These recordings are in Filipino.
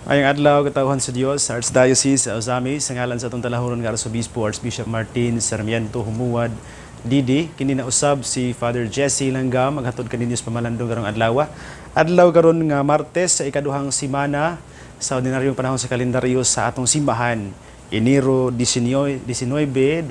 Ayong adlaw katawhan sa Dios sa Archdiocese sa Ozamis sa ngalan sa atong talahuron nga Arsobispo Archbishop Martin Sarmiento Humuad Didi kini na usab si Father Jesse Langgam maghatod kaninyo sa pamalandong karong adlaw. Adlaw karon nga Martes sa ikaduhang semana sa ordinaryong panahon sa kalendaryo sa atong simbahan, Enero 19, 2021.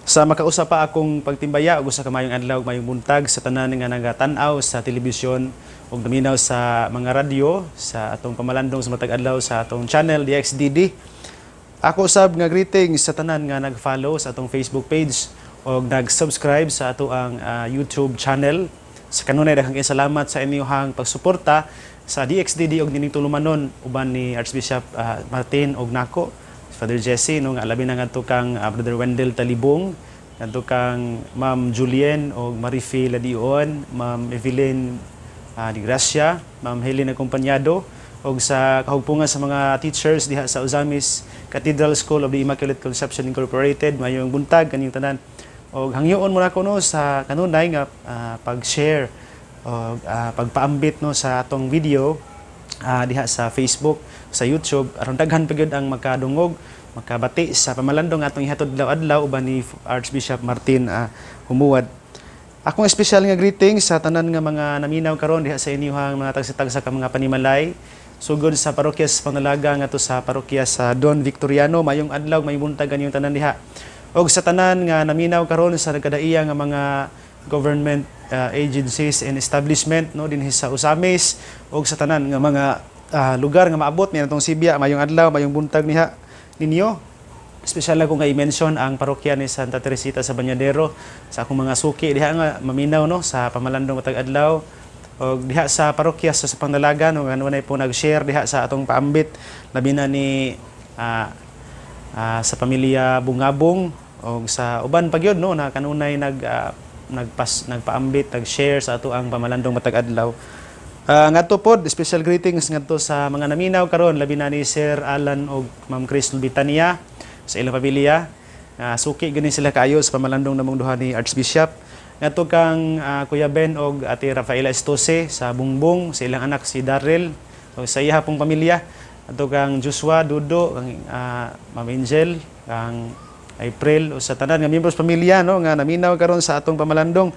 Sa makausap pa akong pagtimbaya ug usa ka mayong adlaw mayong buntag sa tanan nga nagatan-aw sa telebisyon ug naminaw sa mga radyo sa atong pamalandong sa matag adlaw sa atong channel DXDD. Ako usab nga greeting sa tanan nga nag-follow sa atong Facebook page ug nag-subscribe sa ato ang YouTube channel. Sa kanunay daghang salamat sa inyong pagsuporta sa DXDD ug nining tulumanon uban ni Archbishop Martin ug nako Father Jesse no nga labi na ngadto kang Brother Wendell Talibong, ngadto kang Ma'am Julien o Marife Ladion, Ma'am Evelyn Di Gracia, Ma'am Helen Acompañado, o sa kahugpungan sa mga teachers diha sa Ozamis Cathedral School of the Immaculate Conception Incorporated, mayong buntag kanyang tanan. O hangyoon mo na ko no sa kanunay nga pag-share o pagpaambit no sa atong video diha sa Facebook, sa YouTube aron daghan pa gyud ang makadungog makabati sa pamalandong atong ihatod adlaw uban ni Archbishop Martin Humuad. Akong espesyal nga greeting sa tanan nga mga naminaw karon diha sa inyong mga tagsa-tagsa ka mga panimalay sugod sa parokya sa Panalaga ngadto sa parokya sa Don Victoriano. Mayong adlaw may buntag kanyang tanan diha og sa tanan nga naminaw karon sa nagkadaiya nga mga government agencies and establishment no dinhi sa Ozamis og sa tanan nga mga lugar nga maabot ni natong Sibya. Mayong adlaw mayong buntag niha ninyo. Espesyal ako nga i-mention ang parokya ni Santa Teresita sa Bañadero sa akong mga suki diha nga maminaw no sa pamalandong matag adlaw og diha sa parokya sa Panalaga no nga nay po nag-share diha sa atong paambit labi na ni sa pamilya Bungabong og sa uban pa gyud no na kanunay nagpaambit nag-share sa ato ang pamalandong matag adlaw. Ngadto pod special greetings ngadto sa mga naminaw karon labi na ni Sir Alan og Ma'am Crystal Bitania sa ilang pamilya. Suki gani sila kaayo sa pamalandong namong duha ni Archbishop. Ngadto kang Kuya Ben og Ate Rafaela Estose sa Bungbong sa ilang anak si Darrell o sa iya pong pamilya. Ngadto kang Joshua Dudo kang Ma'am Angel kang April o sa tanan nga miyembros pamilya no nga naminaw karon sa atong pamalandong.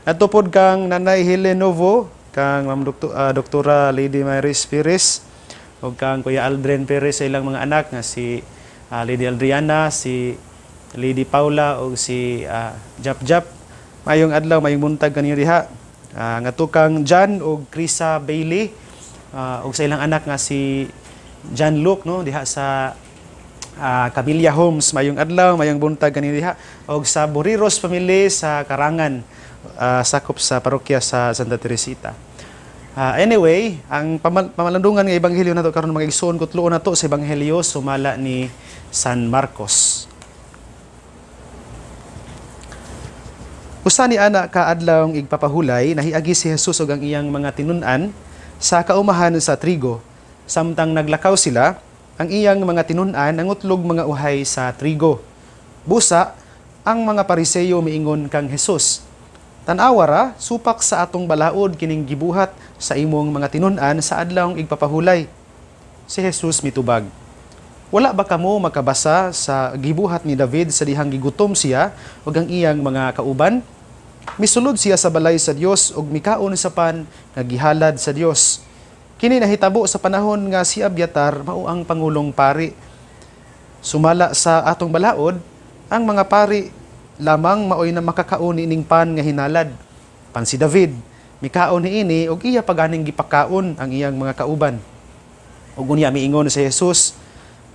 Ngadto pod kang Nanay Helen Novo kang Ma'am Doktora Lady Maris Perez o kang Kuya Aldren Perez sa ilang mga anak nga si Lady Adriana, si Lady Paula o si Jap Jap. Mayong adlaw mayong buntag kanyo diha. Ngadto kang John o Krisa Bailey o sa ilang anak nga si John Luke no diha sa Cabilya Homes. Mayong adlaw mayong buntag kanyo diha og sa Buriros family sa Karangan sakop sa parokya sa Santa Teresita. Anyway, ang pamalandungan nga ebanghelyo nato karon mga igsoon kutloon nato sa ebanghelyo sumala ni San Marcos. Usa ni ana ka adlawng igpapahulay nahiagi si Jesus ug ang iyang mga tinun-an sa kaumahan sa trigo. Samtang naglakaw sila, ang iyang mga tinun-an nangutlog mga uhay sa trigo. Busa ang mga Pariseo miingon kang Jesus, "Tan-awa supak sa atong balaod kining gibuhat sa imong mga tinun-an sa adlawng igpapahulay." Si Jesus mitubag, "Wala ba kamo makabasa sa gibuhat ni David sa dihang gigutom siya ug ang iyang mga kauban? Misulod siya sa balay sa Dios ug mikaon sa pan nga gihalad sa Dios. Kini nahitabo sa panahon nga si Abiatar mao ang pangulong pari. Sumala sa atong balaod, ang mga pari lamang maoy na makakaon ining pan nga hinalad. Pan si David, mikaon niini ug iya paganing gipakaon ang iyang mga kauban." Ug unya miingon si Jesus,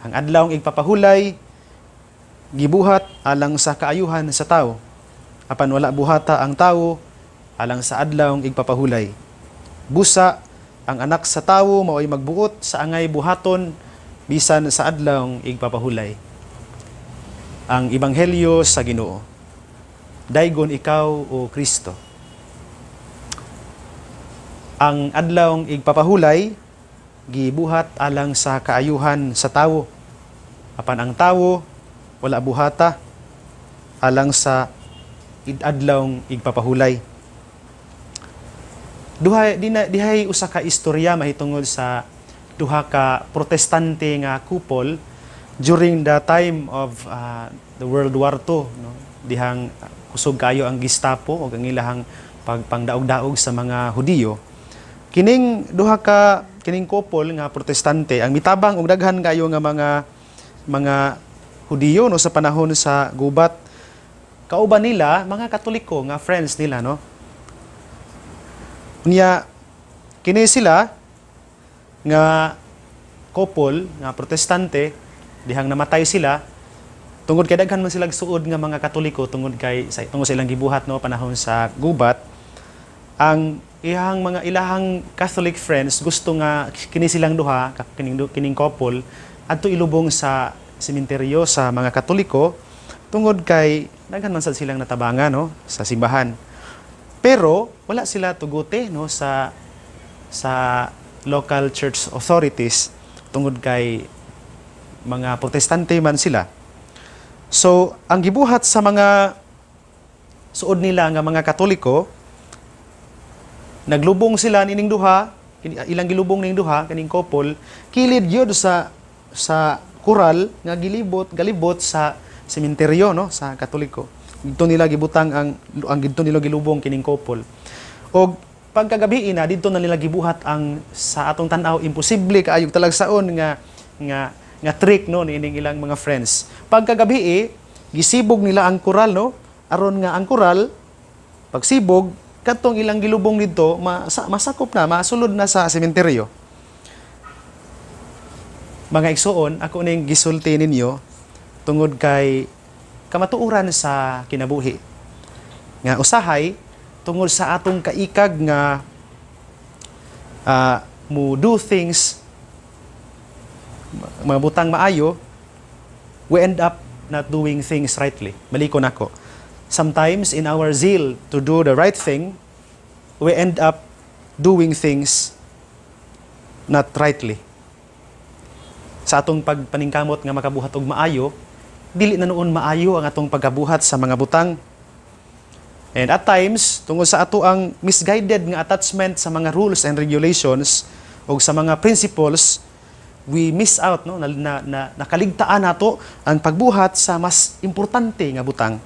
ang adlawng igpapahulay gibuhat alang sa kaayuhan sa tawo. Apan wala buhata ang tawo alang sa adlawng igpapahulay. Busa ang anak sa tawo maoy magbuot sa angay buhaton bisan sa adlawng igpapahulay. Ang ebanghelyo sa Ginoo. Daygon ikaw o Kristo. Ang adlawng igpapahulay gibuhat alang sa kaayuhan sa tawo. Apan ang tawo wala buhata alang sa adlawng igpapahulay. dihay usa ka istorya mahitungod sa duha ka protestante nga couple during the time of the World War II, no? Dihang kusog kayo ang Gestapo o ang ilahang pagpangdaog-daog sa mga Hudiyo. Kining couple nga protestante ang mitabang og daghan kayo nga mga Hudiyo no sa panahon sa gubat. Kauban nila mga Katoliko nga friends nila, no. Unya kini sila nga couple nga protestante dihang namatay sila tungod kay daghan man sila suod nga mga Katoliko tungod sa ilang gibuhat no panahon sa gubat. Ang ilahang Catholic friends gusto nga kini silang duha kining couple adto ilubong sa sementeryo sa mga Katoliko tungod kay daghan man sad silang natabangan no sa simbahan. Pero wala sila tuguti no sa local church authorities tungod kay mga protestante man sila. So, ang gibuhat sa mga suod nila nga mga Katoliko, naglubong sila nining duha, ilang gilubong ning duha kaning couple, kilid gyud sa kural nga galibot sa sementeryo no sa Katoliko. Dito nila gibutang ang dito nila gilubong kining couple. Og pagkagabi na dito na nila gibuhat ang sa atong tan-aw imposible kaayog talagsaon nga trick no nining ilang mga friends. Pagkagabi gisibog nila ang kural no aron nga ang kural pagsibog kadtong ilang gilubong dito masakop na masulod na sa sementeryo. Mga igsoon, ako ning gisulti ninyo tungod kay kamatuoran sa kinabuhi. Nga usahay tungod sa atong kaikag nga mo do things mga butang maayo, we end up not doing things rightly. Malikon ako. Sometimes in our zeal to do the right thing, we end up doing things not rightly. Sa atong pagpaningkamot nga makabuhat og maayo, dili na noon maayo ang atong pagkabuhat sa mga butang. And at times, tungod sa ato ang misguided nga attachment sa mga rules and regulations o sa mga principles, we miss out no nakaligtaan nato ang pagbuhat sa mas importante nga butang.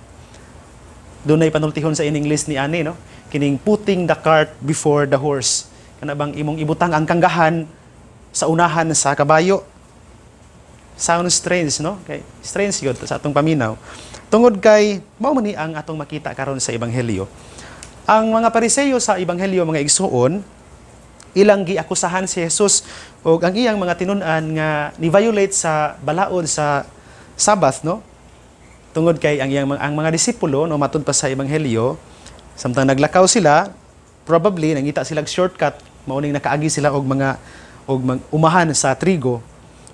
Doon ay panultihon sa in English ni ani no, kining putting the cart before the horse. Kana bang imong ibutang ang kanggahan sa unahan sa kabayo. Sound strange, no? Okay. Strange yun sa atong paminaw. Tungod kay, mao man ni ang atong makita karon sa Ebanghelyo. Ang mga Pariseo sa Ebanghelyo, mga igsuon, ilang giakusahan si Jesus o ang iyang mga tinun-an nga ni-violate sa balaod sa Sabbath, no? Tungod kay ang mga disipulo, no, matud pa sa Ebanghelyo, samtang naglakaw sila, probably nangita silang shortcut, mauning nakaagi sila og umahan sa trigo.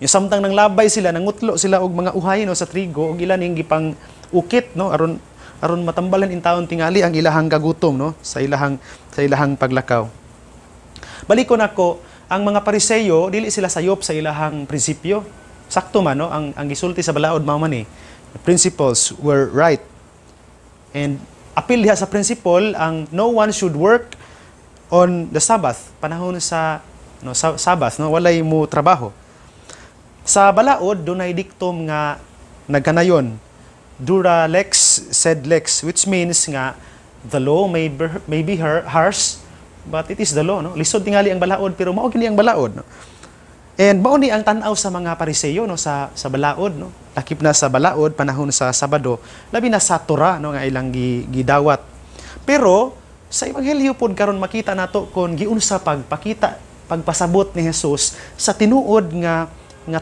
Yung samtang nang labay sila, nangutlo sila og mga uhay no sa trigo og ilan ning gipang ukit no aron matambalan in taon tingali ang ilahang kagutom no sa ilahang paglakaw. Balikon ako, ang mga Pariseo dili sila sayop sa ilahang prinsipyo. Sakto man no ang gisulti sa balaod mao man ni. The principles were right. And apil diha sa principle ang no one should work on the Sabbath, panahon sa Sabbath no walay mo trabaho. Sa balaod, dunay diktum nga nagkanayon, dura lex sed lex, which means nga the law may be harsh, but it is the law. No? Lisod tingali ang balaod, pero mao gini ang balaod. No? And mao ni ang tan-aw sa mga Pariseo no? sa balaod. No? Lakip na sa balaod, panahon sa Sabado, labi na sa Torah no? nga ilang gidawat. Pero sa Ebanghelyo pod karon makita nato kon giunsa pagpasabot ni Jesus sa tinuod nga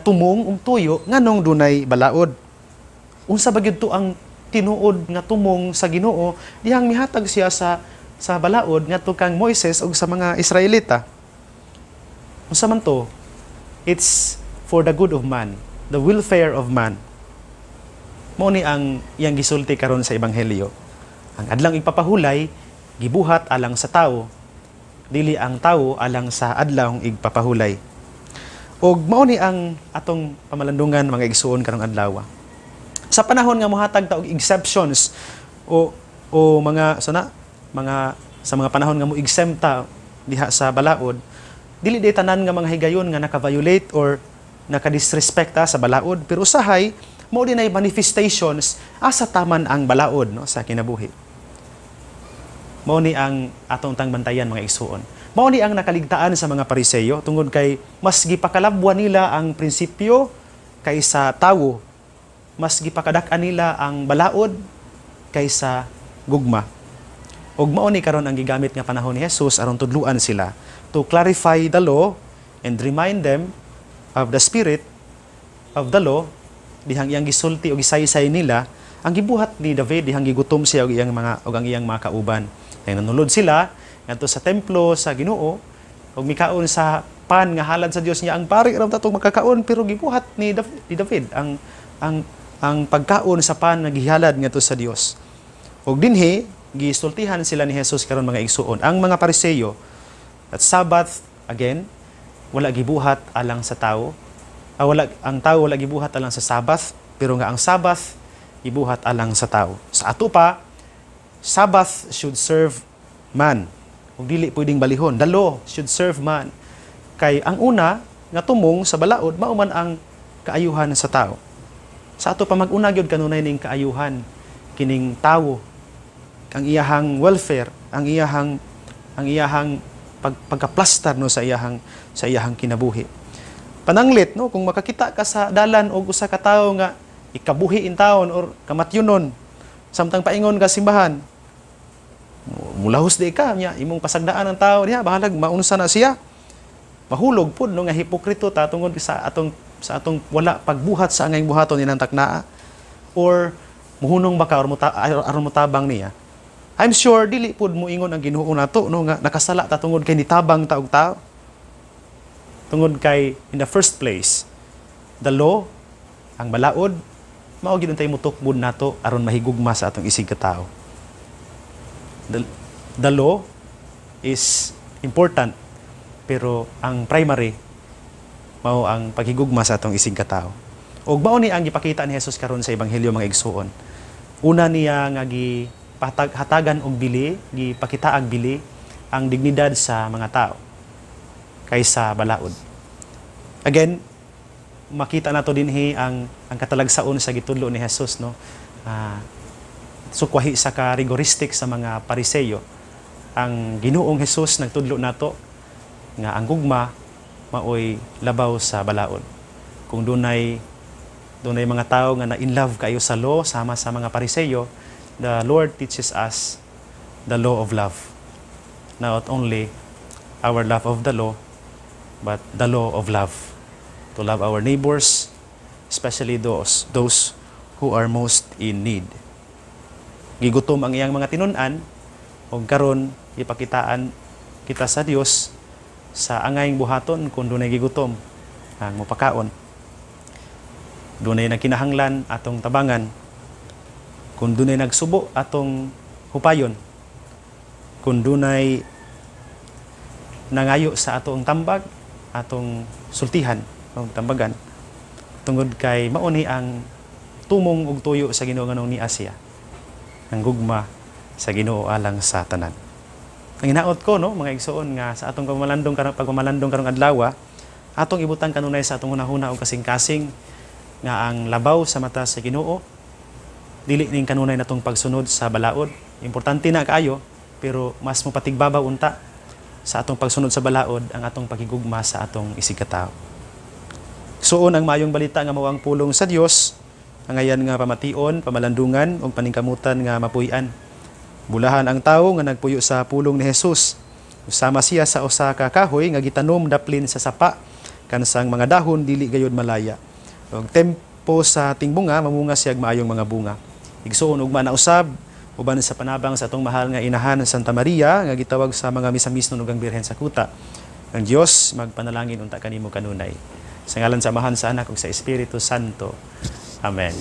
tumong tuyo nganong dunay balaod. Unsa ba gyud to ang tinuod nga tumong sa Ginoo dihang mihatag siya sa balaod ngadto kang Moises ug sa mga Israelita. Unsa man to? It's for the good of man, the welfare of man. Mao ni ang iyang gisulti karon sa Ebanghelyo. Ang adlang igpapahulay gibuhat alang sa tawo, dili ang tawo alang sa adlawng igpapahulay. Og mao ni ang atong pamalandungan mga igsuon karong adlaw. Sa panahon nga mohatag ta og exceptions o mga sa mga panahon nga mo exempta diha sa balaod, dili day tanan nga mga higayon nga naka-violate or naka-disrespecta sa balaod, pero usahay mao din ay manifestations asa taman ang balaod no sa kinabuhi. Mao ni ang atong tang bantayan mga igsoon. Mao ni ang nakaligtaan sa mga Pariseyo tungod kay mas gipakalabwan nila ang prinsipyo kaysa tawo, mas gipakadak-an nila ang balaod kaysa gugma. Ug mao ni karon ang gigamit nga panahon ni Jesus aron tudluan sila to clarify the law and remind them of the spirit of the law dihang iyang gisulti o gisaysay nila ang gibuhat ni David dihang gigutom siya og ang iyang mga kauban. Yang nanulod sila ngadto sa templo sa Ginoo ug mikaon sa pan nga halad sa Dios niya ang pari ra tatong makakaon pero gibuhat ni David ang pagkaon sa pan nga gihalad ngadto sa Dios. Ug dinhi gisultihan sila ni Jesus karon mga igsuon. Ang mga Pariseyo at Sabbath again wala gibuhat alang sa tao. Ang tao wala gibuhat alang sa Sabbath, pero nga ang Sabbath gibuhat alang sa tao. Sa ato pa, Sabbath should serve man. Ug dili pwedeng balihon. The law should serve man. Kay ang una nga tumong sa balaod mao man ang kaayuhan sa tao. Sa ato pa mag-una gyud kanunay ning kaayuhan kining tawo, ang iyahang welfare, ang iyahang pagkaplastar no sa iyahang kinabuhi. Pananglit no kung makakita ka sa dalan og usa ka tawo nga ikabuhi in taon or kamatyunon samtang paingon ka simbahan, mulahos di ka nya imong pasagdaan ang tawo diha bahalag maunsa na siya. Mahulog pud no nga hipokrito ta tungod sa atong wala pagbuhat sa angay buhaton inang taknaa or muhunong baka aron motabang niya. I'm sure dili pud mo ingon ang Ginoo nato no nga nakasala ta tungod kay nitabang ta og tao. Tungod kay in the first place, the law, ang balaod, mao gyud untay mutukbod nato aron mahigugma sa atong isig ka tao. The law is important pero ang primary mao ang paghigugma sa atong isig ka tao. Ug mao ni ang gipakita ni Jesus karon sa ebanghelyo mga igsuon. Una niya nga hatagan og bili, gipakitaag bili ang dignidad sa mga tao kaysa balaod. Again, makita nato dinhi ang katalagsaon sa gitudlo ni Jesus no. Sukwahi sa ka-rigoristic sa mga Pariseyo. Ang Ginoong Jesus nagtudlo nato nga ang gugma maoy labaw sa balaod. Kung dunay mga tao nga na in love kayo sa law sama sa mga Pariseyo, the Lord teaches us the law of love. Not only our love of the law, but the law of love. To love our neighbors, especially those who are most in need. Gigutom ang iyang mga tinun-an, o karon ipakitaan kita sa Dios sa angayng buhaton kung dunay gigutom ang mupakaon. Dunay nagkinahanglan atong tabangan, kung dunay nagsubo atong hupayon, kung dunay nangayo sa atong tambag, atong sultihan, o tambagan, tungod kay mauni ang tumong ug tuyo sa Ginoo nganong ni Asya, ang gugma sa Ginoo alang sa tanan. Ang hinaot ko no mga igsoon nga sa atong pagmamalandong karong adlaw, atong ibutang kanunay sa atong hunahuna og kasing-kasing nga ang labaw sa mata sa Ginoo dili ning kanunay natong pagsunod sa balaod. Importante na kaayo pero mas mopatigbabaw unta sa atong pagsunod sa balaod ang atong paghigugma sa atong isig ka tawo. Suon ang maayong balita nga mao ang pulong sa Dios, ang ayan nga pamation, pamalandungan ug paningkamutan nga mapuy-an. Bulahan ang tawo nga nagpuyo sa pulong ni Jesus. Usama siya sa usa ka kahoy nga gitanom daplin sa sapa kansang mga dahon dili gayud malaya. Ug tempo sa tingbunga mamunga siya maayong mga bunga. Igsuon ug manausab uban sa panabang sa atong mahal nga inahan Santa Maria nga gitawag sa mga misamisnon ug ang Birhen sa Kuta. Ang Dios magpanalangin unta kanimo kanunay. Sa ngalan sa Amahan, sa Anak ug sa Espiritu Santo. Amen.